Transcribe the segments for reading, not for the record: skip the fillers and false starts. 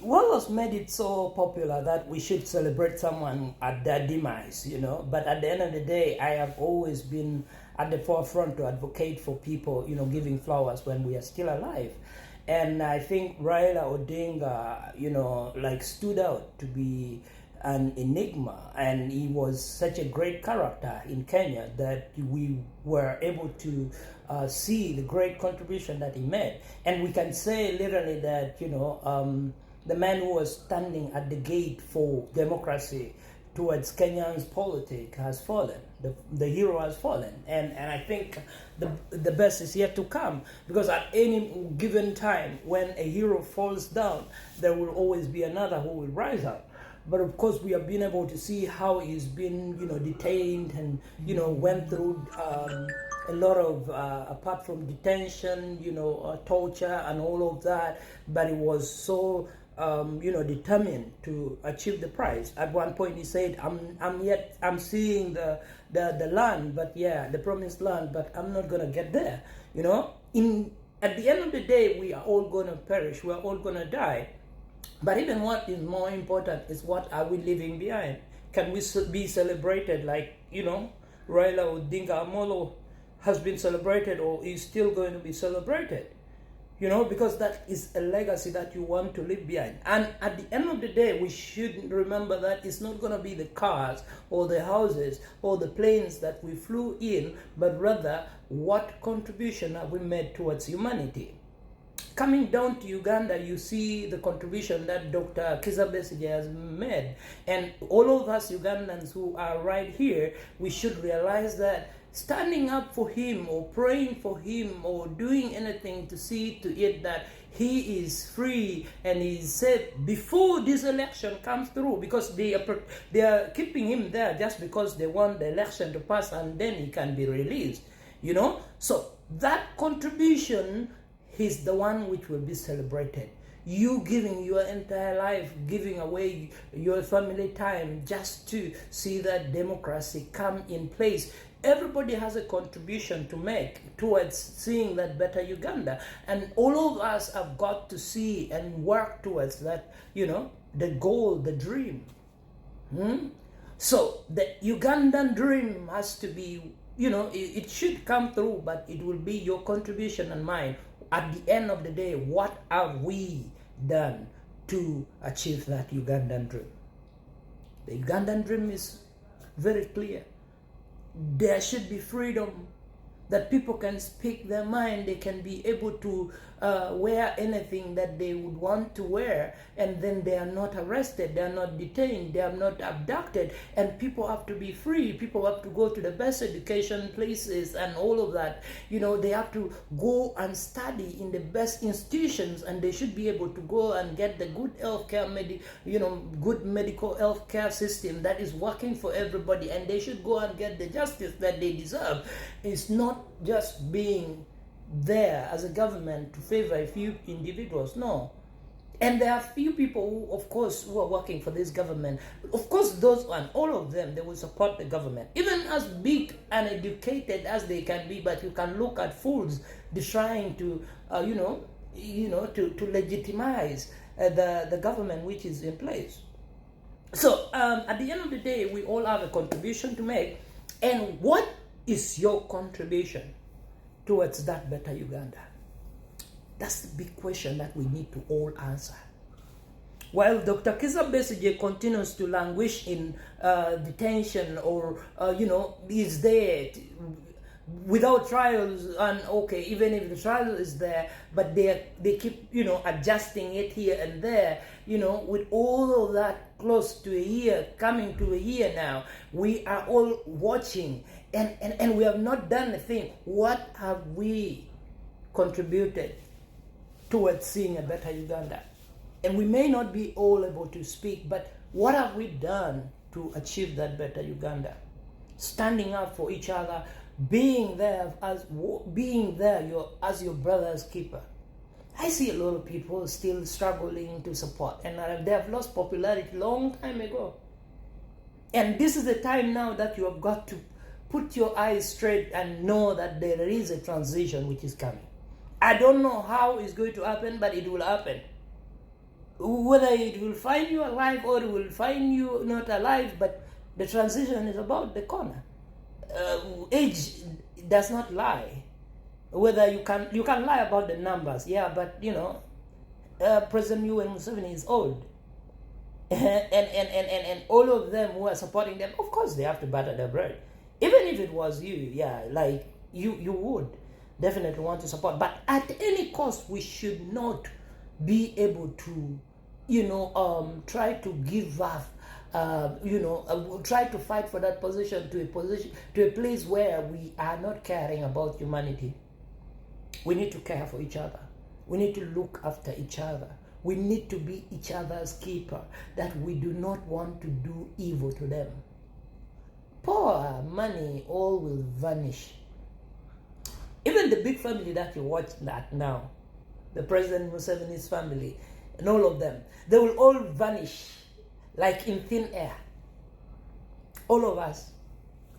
What has made it so popular that we should celebrate someone at their demise, But at the end of the day, I have always been at the forefront to advocate for people, giving flowers when we are still alive. And I think Raila Odinga, stood out to be an enigma, and he was such a great character in Kenya that we were able to see the great contribution that he made. And we can say literally that, the man who was standing at the gate for democracy towards Kenyan's politics has fallen. The hero has fallen. And I think the best is yet to come, because at any given time when a hero falls down, there will always be another who will rise up. But of course, we have been able to see how he's been, detained and, went through a lot of, apart from detention, torture and all of that. But he was so, determined to achieve the prize. At one point, he said, "I'm seeing the land, but the promised land, but I'm not gonna get there." At the end of the day, we are all gonna perish. We are all gonna die. But even what is more important is, what are we leaving behind? Can we be celebrated like, Raila Odinga Amolo has been celebrated, or is still going to be celebrated? Because that is a legacy that you want to leave behind. And at the end of the day, we should remember that it's not going to be the cars or the houses or the planes that we flew in, but rather what contribution have we made towards humanity. Coming down to Uganda, you see the contribution that Dr. Kizza Besigye has made. And all of us Ugandans who are right here, we should realize that standing up for him or praying for him or doing anything to see to it that he is free and is safe before this election comes through, because they are keeping him there just because they want the election to pass and then he can be released, So that contribution is the one which will be celebrated. You giving your entire life, giving away your family time just to see that democracy come in place. Everybody has a contribution to make towards seeing that better Uganda. And all of us have got to see and work towards that, the goal, the dream. So the Ugandan dream has to be, it should come through, but it will be your contribution and mine. At the end of the day, what have we done to achieve that Ugandan dream? The Ugandan dream is very clear. There should be freedom, that people can speak their mind, they can be able to wear anything that they would want to wear, and then they are not arrested, they are not detained, they are not abducted, and people have to be free. People have to go to the best education places and all of that. They have to go and study in the best institutions, and they should be able to go and get the good healthcare, good medical healthcare system that is working for everybody, and they should go and get the justice that they deserve. It's not just being there as a government to favor a few individuals, no. And there are few people who, of course, who are working for this government. Of course, those and all of them, they will support the government, even as big and educated as they can be. But you can look at fools trying to, to legitimize the government which is in place. So at the end of the day, we all have a contribution to make. And what is your contribution towards that better Uganda? That's the big question that we need to all answer. While Dr. Kizza Besigye continues to languish in detention, or is there without trials, and okay, even if the trial is there, but they keep adjusting it here and there, with all of that close to a year, coming to a year now, we are all watching, and we have not done a thing. What have we contributed towards seeing a better Uganda? And we may not be all able to speak, but what have we done to achieve that better Uganda? Standing up for each other, being there as your brother's keeper. I see a lot of people still struggling to support, and they have lost popularity long time ago. And this is the time now that you have got to put your eyes straight and know that there is a transition which is coming. I don't know how it's going to happen, but it will happen. whether it will find you alive or it will find you not alive, but the transition is about the corner. Age does not lie. Whether you can lie about the numbers, yeah, but President Museveni is old. And all of them who are supporting them, of course they have to butter their bread. Even if it was you, yeah, like you would definitely want to support. But at any cost, we should not be able to, try to give up, try to fight for that position to a place where we are not caring about humanity. We need to care for each other. We need to look after each other. We need to be each other's keeper, that we do not want to do evil to them. Power, money, all will vanish. Even the big family that you watch that now, the President Museveni's family, and all of them, they will all vanish like in thin air. All of us,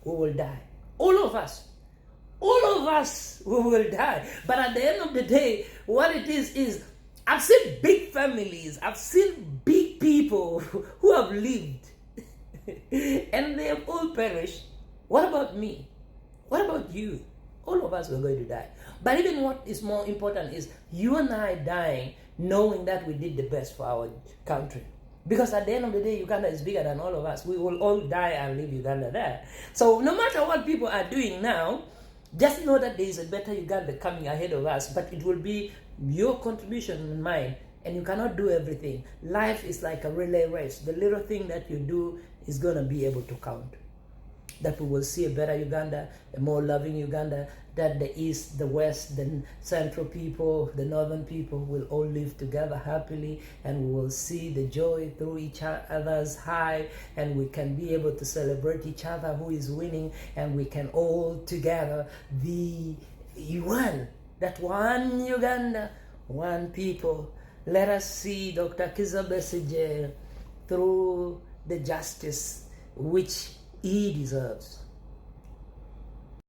we will die. All of us, we will die. But at the end of the day, what it is I've seen big families, I've seen big people who have lived and they have all perished. What about me? What about you? All of us were going to die. But even what is more important is you and I dying knowing that we did the best for our country. Because at the end of the day, Uganda is bigger than all of us. We will all die and leave Uganda there. So no matter what people are doing now, just know that there is a better Uganda coming ahead of us, but it will be your contribution and mine, and you cannot do everything. Life is like a relay race. The little thing that you do is going to be able to count. That we will see a better Uganda, a more loving Uganda, that the East, the West, the Central people, the Northern people will all live together happily, and we will see the joy through each other's high, and we can be able to celebrate each other who is winning, and we can all together be one. That one Uganda, one people. Let us see Dr. Kizza Besigye through the justice which he deserves.